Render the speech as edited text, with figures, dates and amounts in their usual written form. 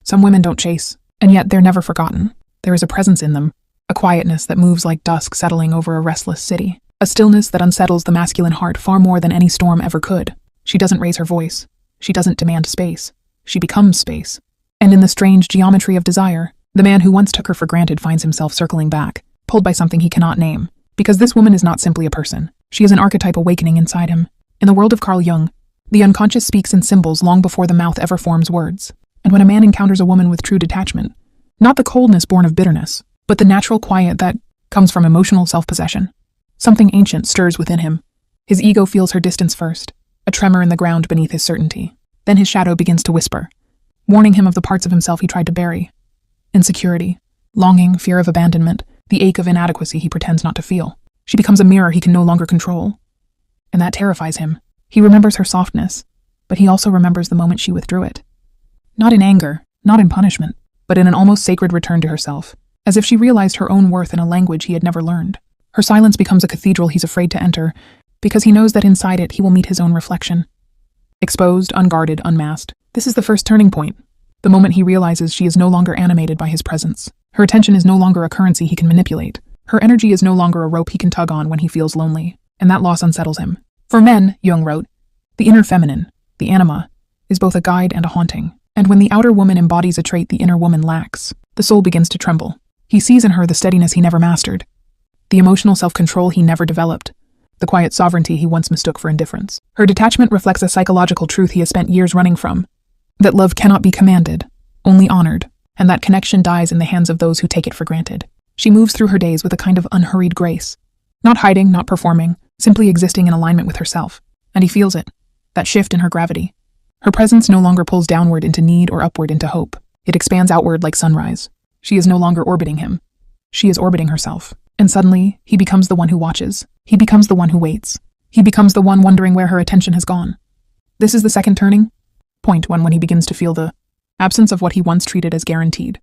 Some women don't chase, and yet they're never forgotten. There is a presence in them, a quietness that moves like dusk settling over a restless city, a stillness that unsettles the masculine heart far more than any storm ever could. She doesn't raise her voice. She doesn't demand space. She becomes space. And in the strange geometry of desire, the man who once took her for granted finds himself circling back, pulled by something he cannot name. Because this woman is not simply a person. She is an archetype awakening inside him. In the world of Carl Jung, the unconscious speaks in symbols long before the mouth ever forms words. And when a man encounters a woman with true detachment, not the coldness born of bitterness, but the natural quiet that comes from emotional self-possession, something ancient stirs within him. His ego feels her distance first, a tremor in the ground beneath his certainty. Then his shadow begins to whisper, warning him of the parts of himself he tried to bury. Insecurity, longing, fear of abandonment, the ache of inadequacy he pretends not to feel. She becomes a mirror he can no longer control. And that terrifies him. He remembers her softness, but he also remembers the moment she withdrew it. Not in anger, not in punishment, but in an almost sacred return to herself, as if she realized her own worth in a language he had never learned. Her silence becomes a cathedral he's afraid to enter, because he knows that inside it he will meet his own reflection. Exposed, unguarded, unmasked, this is the first turning point. The moment he realizes she is no longer animated by his presence. Her attention is no longer a currency he can manipulate. Her energy is no longer a rope he can tug on when he feels lonely, and that loss unsettles him. For men, Jung wrote, the inner feminine, the anima, is both a guide and a haunting. And when the outer woman embodies a trait the inner woman lacks, the soul begins to tremble. He sees in her the steadiness he never mastered, the emotional self-control he never developed, the quiet sovereignty he once mistook for indifference. Her detachment reflects a psychological truth he has spent years running from, that love cannot be commanded, only honored, and that connection dies in the hands of those who take it for granted. She moves through her days with a kind of unhurried grace, not hiding, not performing, simply existing in alignment with herself. And he feels it, that shift in her gravity. Her presence no longer pulls downward into need or upward into hope. It expands outward like sunrise. She is no longer orbiting him. She is orbiting herself. And suddenly, he becomes the one who watches. He becomes the one who waits. He becomes the one wondering where her attention has gone. This is the second turning point when he begins to feel the absence of what he once treated as guaranteed.